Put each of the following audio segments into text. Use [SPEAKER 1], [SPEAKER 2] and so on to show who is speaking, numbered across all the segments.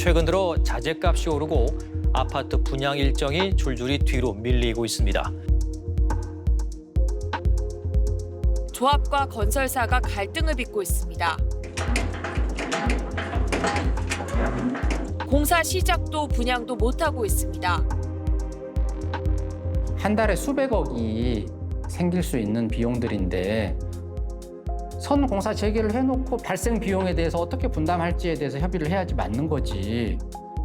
[SPEAKER 1] 최근 들어 자재값이 오르고 아파트 분양 일정이 줄줄이 뒤로 밀리고 있습니다.
[SPEAKER 2] 조합과 건설사가 갈등을 빚고 있습니다. 공사 시작도 분양도 못하고 있습니다.
[SPEAKER 3] 한 달에 수백억이 생길 수 있는 비용들인데 선 공사 재개를 해놓고 발생 비용에 대해서 어떻게 분담할지에 대해서 협의를 해야지 맞는 거지.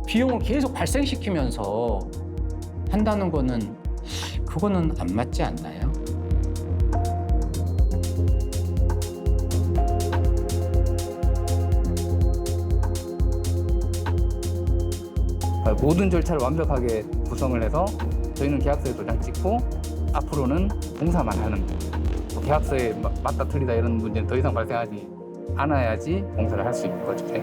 [SPEAKER 3] 비용을 계속 발생시키면서 한다는 거는 그거는 안 맞지 않나요?
[SPEAKER 4] 모든 절차를 완벽하게 구성을 해서 저희는 계약서에 도장 찍고 앞으로는 공사만 하는 거. 계약서에 맞다 틀리다 이런 문제는 더 이상 발생하지 않아야지 공사를 할 수 있는 거죠. 네.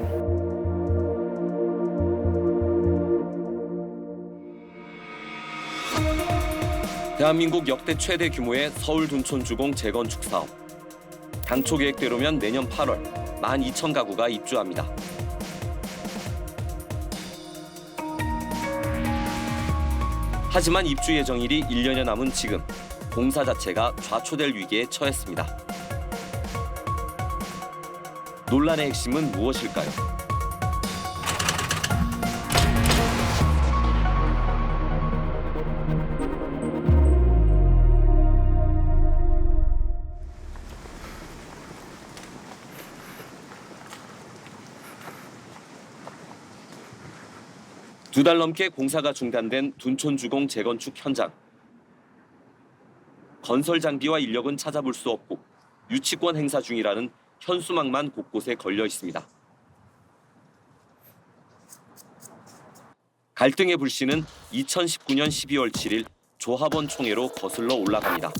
[SPEAKER 5] 대한민국 역대 최대 규모의 서울 둔촌 주공 재건축 사업. 당초 계획대로면 내년 8월 12,000가구가 입주합니다. 하지만 입주 예정일이 1년여 남은 지금 공사 자체가 좌초될 위기에 처했습니다. 논란의 핵심은 무엇일까요? 두 달 넘게 공사가 중단된 둔촌주공 재건축 현장. 건설 장비와 인력은 찾아볼 수 없고 유치권 행사 중이라는 현수막만 곳곳에 걸려 있습니다. 갈등의 불씨는 2019년 12월 7일 조합원 총회로 거슬러 올라갑니다.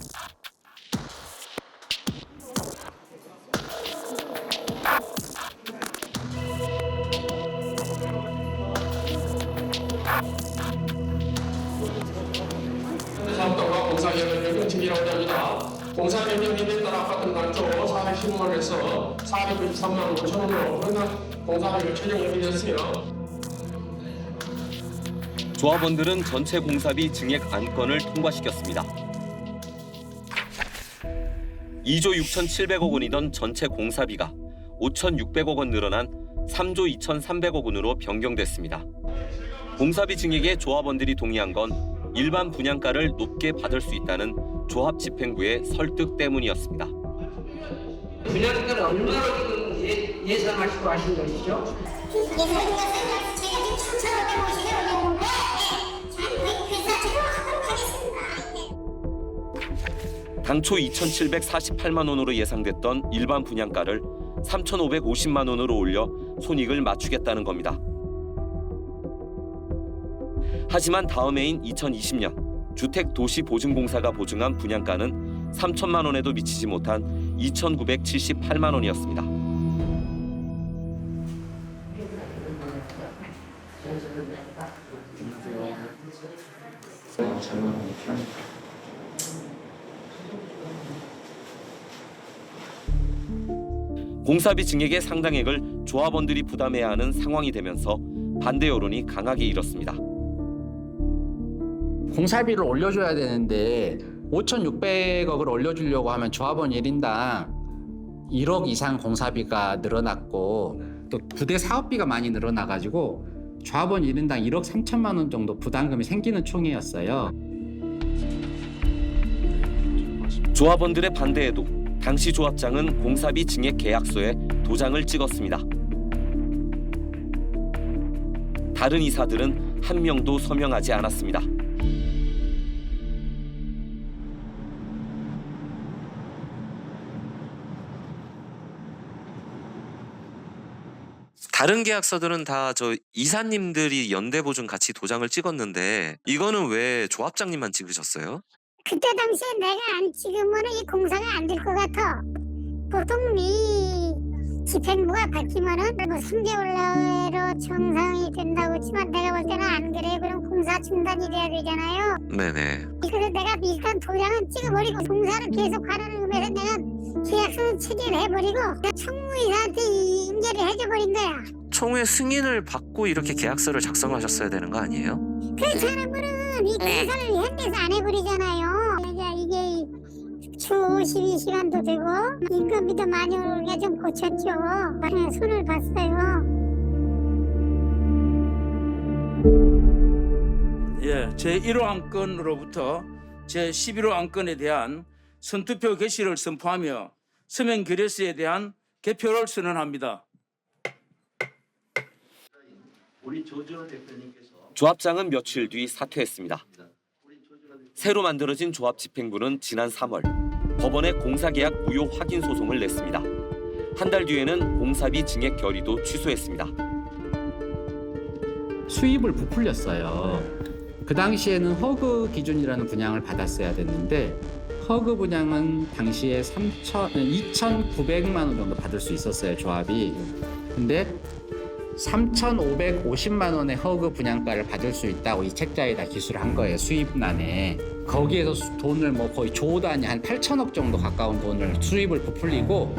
[SPEAKER 6] 사업당과 공사협력의 명칭이라고 합니다. 공사협력에 따라 아파트 단조 415만원에서 493만 5천 원으로 그러나 공사비를 최종 협의됐으며
[SPEAKER 5] 조합원들은 전체 공사비 증액 안건을 통과시켰습니다. 2조 6,700억 원이던 전체 공사비가 5,600억 원 늘어난 3조 2,300억 원으로 변경됐습니다. 공사비 증액에 조합원들이 동의한 건 일반 분양가를 높게 받을 수 있다는 조합 집행부의 설득 때문이었습니다.
[SPEAKER 7] 분양가를 얼마로 지금 예상하시고 하신 것이죠?
[SPEAKER 5] 당초 2,748만 원으로 예상됐던 일반 분양가를 3,550만 원으로 올려 손익을 맞추겠다는 겁니다. 하지만 다음 해인 2020년 주택도시보증공사가 보증한 분양가는 3천만 원에도 미치지 못한 2,978만 원이었습니다. 공사비 증액의 상당액을 조합원들이 부담해야 하는 상황이 되면서 반대 여론이 강하게 일었습니다.
[SPEAKER 3] 공사비를 올려줘야 되는데 5,600억을 올려주려고 하면 조합원 1인당 1억 이상 공사비가 늘어났고 또 부대 사업비가 많이 늘어나가지고 조합원 1인당 1억 3천만 원 정도 부담금이 생기는 총회였어요.
[SPEAKER 5] 조합원들의 반대에도 당시 조합장은 공사비 증액 계약서에 도장을 찍었습니다. 다른 이사들은 한 명도 서명하지 않았습니다.
[SPEAKER 8] 다른 계약서들은 다 저 이사님들이 연대보증 같이 도장을 찍었는데 이거는 왜 조합장님만 찍으셨어요?
[SPEAKER 9] 그때 당시에 내가 안 찍으면 이 공사가 안 될 것 같아. 보통 이 집행부가 바뀌면은 뭐 3개월 내로 정상이 된다고 했지만 내가 볼 때는 안 그래. 그럼 공사 중단이 돼야 되잖아요.
[SPEAKER 8] 네네.
[SPEAKER 9] 그래서 내가 일단 도장은 찍어버리고 공사를 계속 하라는 의미에서 내가 계약서는 체결해버리고 청무이사한테 인계를 해줘버린 거야.
[SPEAKER 8] 총회 승인을 받고 이렇게 계약서를 작성하셨어야 되는 거 아니에요?
[SPEAKER 9] 그 사람들은 이 공사를 현대에서 안 해버리잖아요. 그러니까 이게 주 52시간도 되고 인건비도 많이 오르게 좀 고쳤죠. 그냥 손을 봤어요.
[SPEAKER 10] 예, 제1호 안건으로부터 제11호 안건에 대한 선투표 개시를 선포하며 서명 결의서에 대한 개표를 선언합니다.
[SPEAKER 5] 조합장은 며칠 뒤 사퇴했습니다. 새로 만들어진 조합집행부는 지난 3월 법원에 공사계약 무효 확인 소송을 냈습니다. 한 달 뒤에는 공사비 증액 결의도 취소했습니다.
[SPEAKER 3] 수입을 부풀렸어요. 그 당시에는 허그 기준이라는 분양을 받았어야 됐는데 허그 분양은 당시에 2,900만 원 정도 받을 수 있었어요, 조합이. 근데 3,550만 원의 허그 분양가를 받을 수 있다고 이 책자에다 기술을 한 거예요, 수입란에. 거기에서 돈을 뭐 거의 조 단위 한 8천억 정도 가까운 돈을 수입을 부풀리고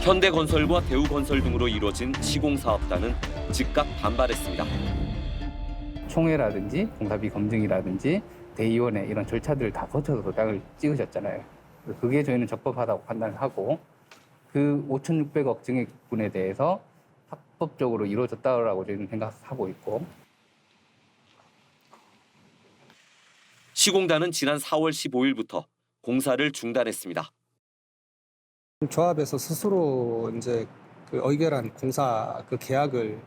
[SPEAKER 5] 현대건설과 대우건설 등으로 이루어진 시공사업단은 즉각 반발했습니다.
[SPEAKER 4] 총회라든지 공사비 검증이라든지 대의원회 이런 절차들을 다 거쳐서 도장을 찍으셨잖아요. 그게 저희는 적법하다고 판단을 하고 그 5,600억 증액분에 대해서 합법적으로 이루어졌다고 저희는 생각하고 있고
[SPEAKER 5] 시공단은 지난 4월 15일부터 공사를 중단했습니다.
[SPEAKER 11] 조합에서 스스로 이제 그 의결한 공사 그 계약을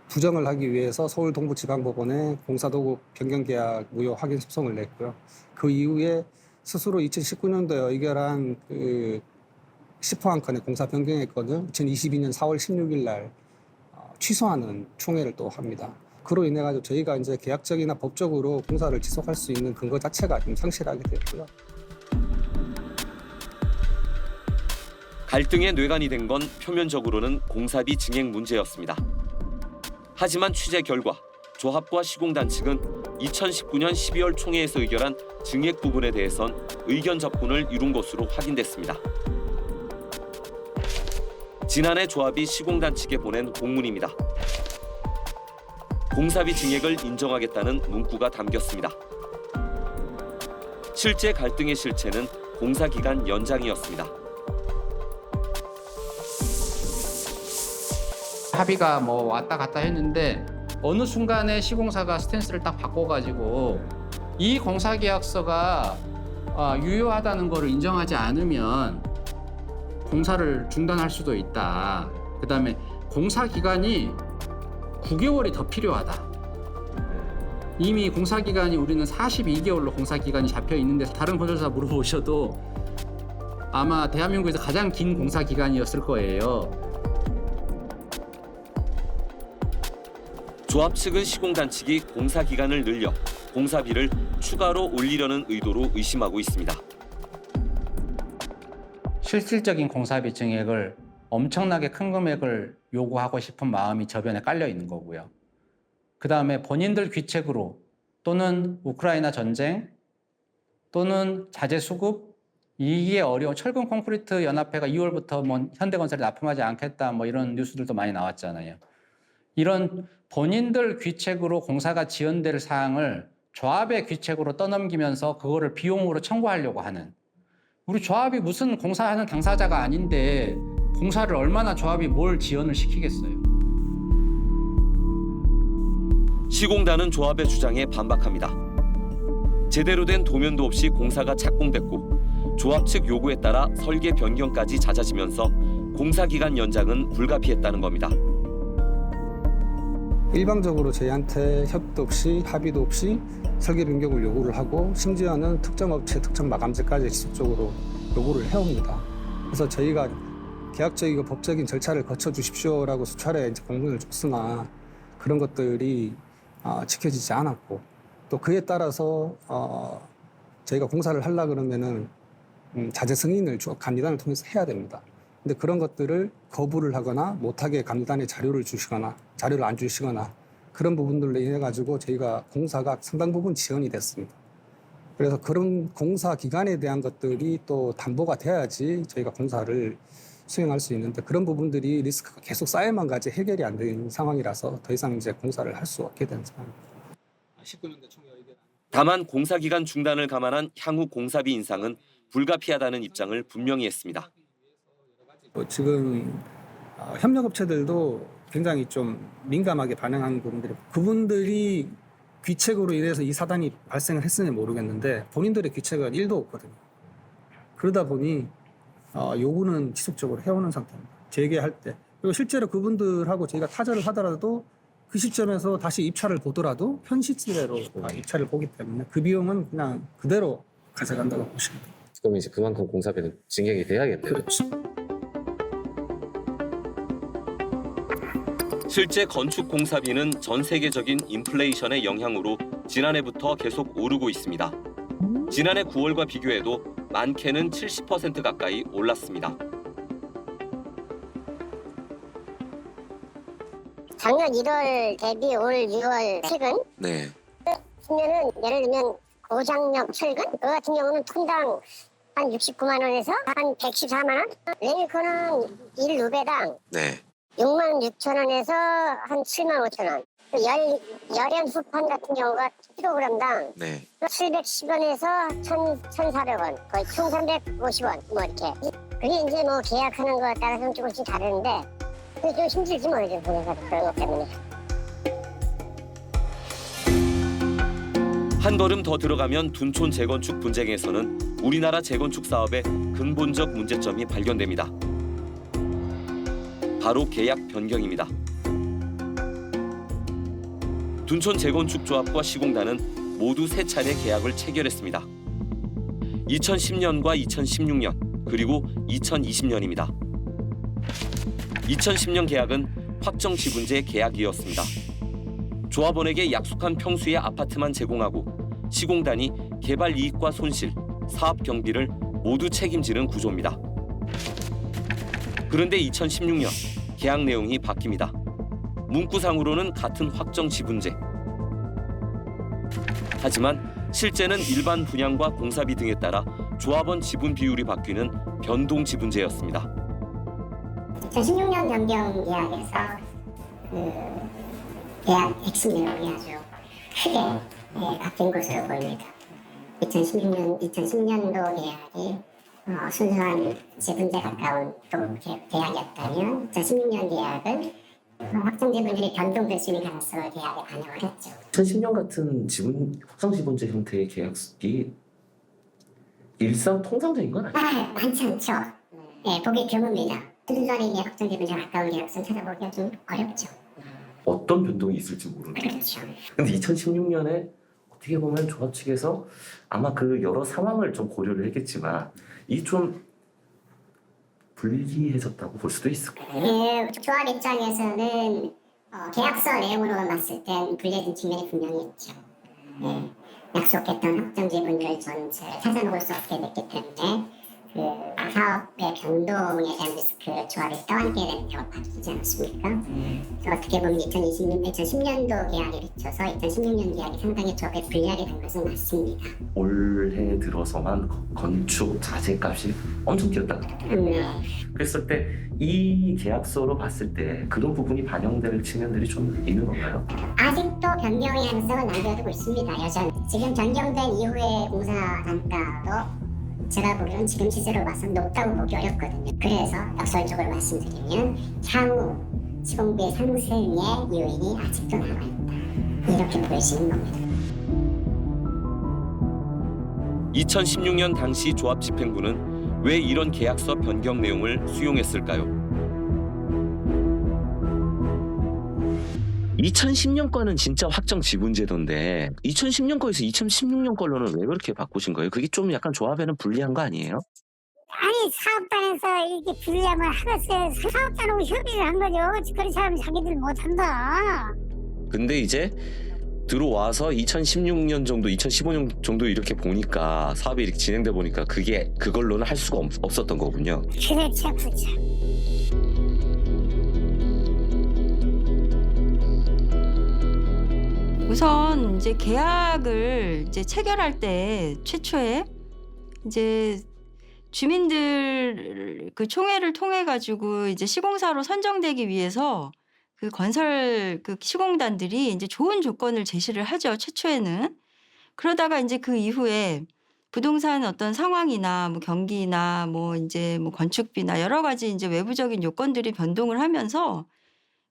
[SPEAKER 11] 부정을 하기 위해서 서울 동부지방법원에 공사도급 변경계약 무효 확인 소송을 냈고요. 그 이후에 스스로 2019년도에 의결한 그 10호 한 건의 공사 변경의 건을 2022년 4월 16일 날 취소하는 총회를 또 합니다. 그로 인해 가지고 저희가 이제 계약적이나 법적으로 공사를 지속할 수 있는 근거 자체가 좀 상실하게 됐고요.
[SPEAKER 5] 갈등의 뇌관이 된 건 표면적으로는 공사비 증액 문제였습니다. 하지만 취재 결과 조합과 시공단 측은 2019년 12월 총회에서 의결한 증액 부분에 대해선 의견 접근을 이룬 것으로 확인됐습니다. 지난해 조합이 시공단 측에 보낸 공문입니다. 공사비 증액을 인정하겠다는 문구가 담겼습니다. 실제 갈등의 실체는 공사기간 연장이었습니다.
[SPEAKER 3] 합의가 뭐 왔다 갔다 했는데 어느 순간에 시공사가 스탠스를 딱 바꿔가지고 이 공사계약서가 유효하다는 것을 인정하지 않으면 공사를 중단할 수도 있다. 그다음에 공사 기간이 9개월이 더 필요하다. 이미 공사 기간이 우리는 42개월로 공사 기간이 잡혀 있는데 다른 건설사 물어보셔도 아마 대한민국에서 가장 긴 공사 기간이었을 거예요.
[SPEAKER 5] 조합 측은 시공단 측이 공사 기간을 늘려 공사비를 추가로 올리려는 의도로 의심하고 있습니다.
[SPEAKER 3] 실질적인 공사비 증액을 엄청나게 큰 금액을 요구하고 싶은 마음이 저변에 깔려 있는 거고요. 그 다음에 본인들 귀책으로 또는 우크라이나 전쟁 또는 자재 수급 이게 어려운 철근 콘크리트 연합회가 2월부터 뭐 현대건설에 납품하지 않겠다 뭐 이런 뉴스들도 많이 나왔잖아요. 이런 본인들 귀책으로 공사가 지연될 사항을 조합의 귀책으로 떠넘기면서 그거를 비용으로 청구하려고 하는, 우리 조합이 무슨 공사하는 당사자가 아닌데 공사를 얼마나 조합이 뭘 지연을 시키겠어요.
[SPEAKER 5] 시공단은 조합의 주장에 반박합니다. 제대로 된 도면도 없이 공사가 착공됐고 조합 측 요구에 따라 설계 변경까지 잦아지면서 공사 기간 연장은 불가피했다는 겁니다.
[SPEAKER 11] 일방적으로 저희한테 협의도 없이 합의도 없이 설계 변경을 요구를 하고 심지어는 특정 업체 특정 마감재까지 지속적으로 요구를 해옵니다. 그래서 저희가 계약적이고 법적인 절차를 거쳐 주십시오라고 수차례 이제 공문을 줬으나 그런 것들이 지켜지지 않았고 또 그에 따라서 저희가 공사를 하려 그러면은 자재 승인을 간이단을 통해서 해야 됩니다. 근데 그런 것들을 거부를 하거나 못하게 감단의 자료를 주시거나 자료를 안 주시거나 그런 부분들로 인해 가지고 저희가 공사가 상당 부분 지연이 됐습니다. 그래서 그런 공사 기간에 대한 것들이 또 담보가 돼야지 저희가 공사를 수행할 수 있는데 그런 부분들이 리스크가 계속 쌓여만 가지 해결이 안 되는 상황이라서 더 이상 이제 공사를 할 수 없게 된 상황입니다. 19년도 총회의견.
[SPEAKER 5] 다만 공사 기간 중단을 감안한 향후 공사비 인상은 불가피하다는 입장을 분명히 했습니다.
[SPEAKER 11] 지금 협력업체들도 굉장히 좀 민감하게 반응하는 부분들이 그분들이 귀책으로 인해서 이 사단이 발생을 했으니 모르겠는데 본인들의 귀책은 1도 없거든요. 그러다 보니 요구는 지속적으로 해오는 상태입니다. 재개할 때. 그리고 실제로 그분들하고 저희가 타결을 하더라도 그 시점에서 다시 입찰을 보더라도 현 시점대로 입찰을 보기 때문에 그 비용은 그냥 그대로 가져간다고 보시면 됩니다.
[SPEAKER 12] 그럼 이제 그만큼 공사비는 증액이 돼야겠네요.
[SPEAKER 11] 그렇죠.
[SPEAKER 5] 실제 건축 공사비는 전 세계적인 인플레이션의 영향으로 지난해부터 계속 오르고 있습니다. 지난해 9월과 비교해도 많게는 70% 가까이 올랐습니다.
[SPEAKER 9] 작년 1월 대비 올 6월 최근
[SPEAKER 8] 네.
[SPEAKER 9] 보면은 예를 들면 고장력 철근 그 같은 경우는 톤당 한 69만 원에서 한 114만 원. 레일코는 1루베당
[SPEAKER 8] 네.
[SPEAKER 9] 6만 6천 원에서 한 7만 5천 원. 열연 후판 같은 경우가 킬로그램당
[SPEAKER 8] 네.
[SPEAKER 9] 710원에서 1,400원, 거의 총 350원 뭐 이렇게. 그게 이제 뭐 계약하는 거에 따라서 조금씩 다르는데 그게 좀 힘들지 뭐 이제 보니까 그런 것 때문에.
[SPEAKER 5] 한 걸음 더 들어가면 둔촌 재건축 분쟁에서는 우리나라 재건축 사업의 근본적 문제점이 발견됩니다. 바로 계약 변경입니다. 둔촌 재건축조합과 시공단은 모두 3차례 계약을 체결했습니다. 2010년과 2016년 그리고 2020년입니다. 2010년 계약은 확정 지분제 계약이었습니다. 조합원에게 약속한 평수의 아파트만 제공하고 시공단이 개발 이익과 손실, 사업 경비를 모두 책임지는 구조입니다. 그런데 2016년 계약 내용이 바뀝니다. 문구상으로는 같은 확정 지분제. 하지만 실제는 일반 분양과 공사비 등에 따라 조합원 지분 비율이 바뀌는 변동 지분제였습니다.
[SPEAKER 9] 2016년 변경 계약에서 계약 핵심 내용이 아주 크게 바뀐 것으로 보입니다. 2010년도 계약이 순수한 지분제 가까운 또 계약이었다면 2016년 계약은 확정 지분율이 변동될 수 있는 가능성을 계약에 반영을 했죠.
[SPEAKER 12] 2010년 같은 확정 지분제 형태의 계약이 일상 통상적인 건 아니에요?
[SPEAKER 9] 많지 않죠. 네, 보기 드뭅니다. 순수한 확정 지분제 가까운 계약서는 찾아보기가 좀 어렵죠.
[SPEAKER 12] 어떤 변동이 있을지 모르는.
[SPEAKER 9] 그렇죠.
[SPEAKER 12] 근데 2016년에 어떻게 보면 조합 측에서 아마 그 여러 상황을 좀 고려를 했겠지만 이 좀 불리해졌다고 볼 수도 있을 거예요.
[SPEAKER 9] 예, 조합 입장에서는 계약서 내용으로 봤을 땐 불리해진 측면이 분명히 있죠. 예, 약속했던 확정 지분율 전체를 찾아놓을 수 없게 됐기 때문에 그 사업의 변동에 대한 리스크를 조합이 떠안게 되는 경우가 바뀌지 않습니까? 그래서 어떻게 보면 2010년도 계약에 비춰서 2016년 계약이 상당히 조합에 불리하게 된 것은 맞습니다.
[SPEAKER 12] 올해 들어서만 건축 자재값이 엄청 뛰었다. 그랬을 때 이 계약서로 봤을 때 그런 부분이 반영될 측면들이 좀 있는 건가요?
[SPEAKER 9] 아직도 변경의 가능성은 남겨두고 있습니다. 여전히. 지금 변경된 이후의 공사 단가도 제가 보기로는 지금 시세로 봐서 높다고 보기 어렵거든요. 그래서 역설적으로 말씀드리면 향후 시공비의 상승의 요인이 아직도 남아있다. 이렇게 보여지는 겁니다.
[SPEAKER 5] 2016년 당시 조합 집행부는 왜 이런 계약서 변경 내용을 수용했을까요?
[SPEAKER 8] 2010년 거는 진짜 확정 지분제던데 2010년 거에서 2016년 걸로는 왜 그렇게 바꾸신 거예요? 그게 좀 약간 조합에는 불리한 거 아니에요?
[SPEAKER 9] 아니 사업단에서 이렇게 불리함을 하겠어요. 사업단하고 협의를 한 거죠. 그렇지 않으면 자기들 못한다.
[SPEAKER 8] 근데 이제 들어와서 2016년 정도, 2015년 정도 이렇게 보니까 사업이 이렇게 진행돼 보니까 그걸로는 할 수가 없었던 거군요.
[SPEAKER 9] 그렇죠, 그렇죠.
[SPEAKER 13] 우선 이제 계약을 이제 체결할 때 최초에 이제 주민들 그 총회를 통해 가지고 이제 시공사로 선정되기 위해서 그 건설 그 시공단들이 이제 좋은 조건을 제시를 하죠. 최초에는. 그러다가 이제 그 이후에 부동산 어떤 상황이나 뭐 경기나 뭐 이제 뭐 건축비나 여러 가지 이제 외부적인 요건들이 변동을 하면서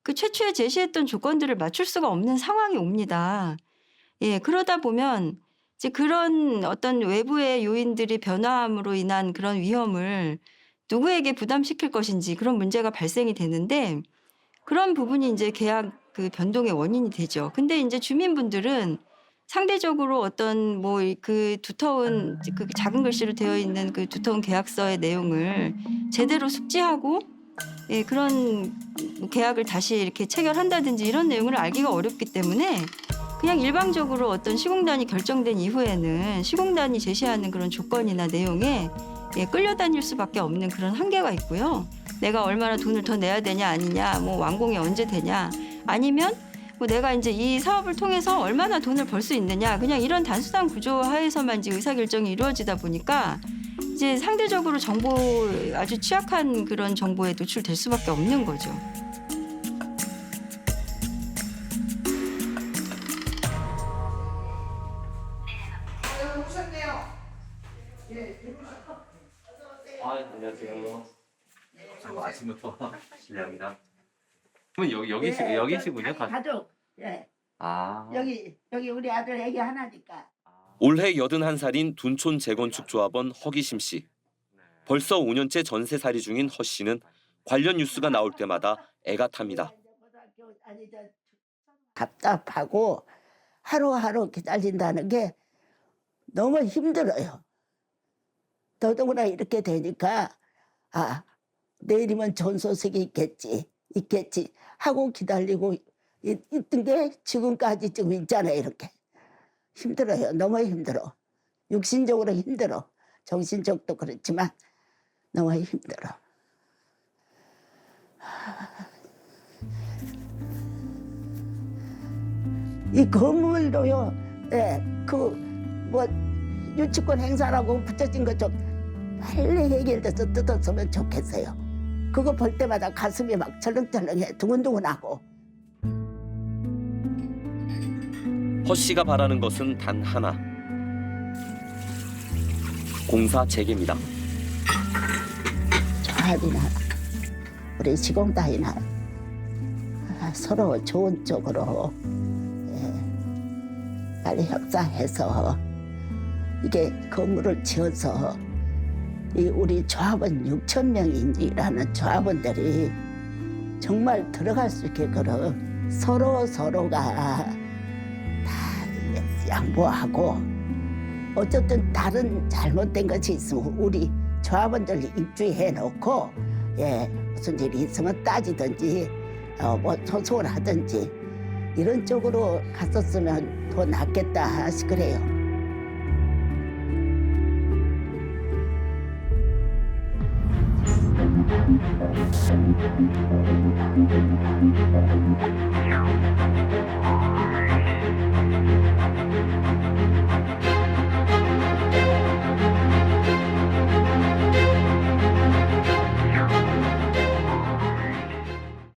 [SPEAKER 13] 그 최초에 제시했던 조건들을 맞출 수가 없는 상황이 옵니다. 예, 그러다 보면 이제 그런 어떤 외부의 요인들이 변화함으로 인한 그런 위험을 누구에게 부담시킬 것인지 그런 문제가 발생이 되는데 그런 부분이 이제 계약 그 변동의 원인이 되죠. 근데 이제 주민분들은 상대적으로 어떤 뭐 그 두터운 그 작은 글씨로 되어 있는 그 두터운 계약서의 내용을 제대로 숙지하고 예, 그런 계약을 다시 이렇게 체결한다든지 이런 내용을 알기가 어렵기 때문에 그냥 일방적으로 어떤 시공단이 결정된 이후에는 시공단이 제시하는 그런 조건이나 내용에 예, 끌려다닐 수밖에 없는 그런 한계가 있고요. 내가 얼마나 돈을 더 내야 되냐 아니냐, 뭐 완공이 언제 되냐, 아니면 뭐 내가 이제 이 사업을 통해서 얼마나 돈을 벌 수 있느냐, 그냥 이런 단순한 구조 하에서만 이제 의사결정이 이루어지다 보니까 이제 상대적으로 정보 아주 취약한 그런 정보에 노출될 수밖에 없는 거죠.
[SPEAKER 12] 안녕하세요. 아침부터 실례합니다. 그러면 여기시군요.
[SPEAKER 14] 가족. 예.
[SPEAKER 12] 아.
[SPEAKER 14] 여기 우리 아들 애기 하나니까.
[SPEAKER 5] 올해 81살인 둔촌 재건축 조합원 허기심 씨. 벌써 5년째 전세살이 중인 허 씨는 관련 뉴스가 나올 때마다 애가 탑니다.
[SPEAKER 14] 답답하고 하루하루 기다린다는 게 너무 힘들어요. 더더구나 이렇게 되니까 아, 내일이면 좋은 소식이 있겠지 하고 기다리고 있던 게 지금까지 지금 있잖아요. 이렇게 힘들어요. 너무 힘들어. 육신적으로 힘들어. 정신적도 그렇지만 너무 힘들어. 이 건물도요. 예, 뭐 유치권 행사라고 붙여진 것 좀 빨리 해결돼서 뜯었으면 좋겠어요. 그거 볼 때마다 가슴이 막 철렁철렁해, 두근두근하고.
[SPEAKER 5] 허 씨가 바라는 것은 단 하나. 공사 재개입니다.
[SPEAKER 14] 조합이나 우리 시공단이나 서로 좋은 쪽으로 빨리 협상해서 이게 건물을 지어서 이 우리 조합원 6,000명이라는 조합원들이 정말 들어갈 수 있게끔 서로가 다 양보하고 어쨌든 다른 잘못된 것이 있으면 우리 조합원들 입주해 놓고 무슨 일이 있으면 따지든지 뭐 소송을 하든지 이런 쪽으로 갔었으면 더 낫겠다 그래요.
[SPEAKER 9] Thank you.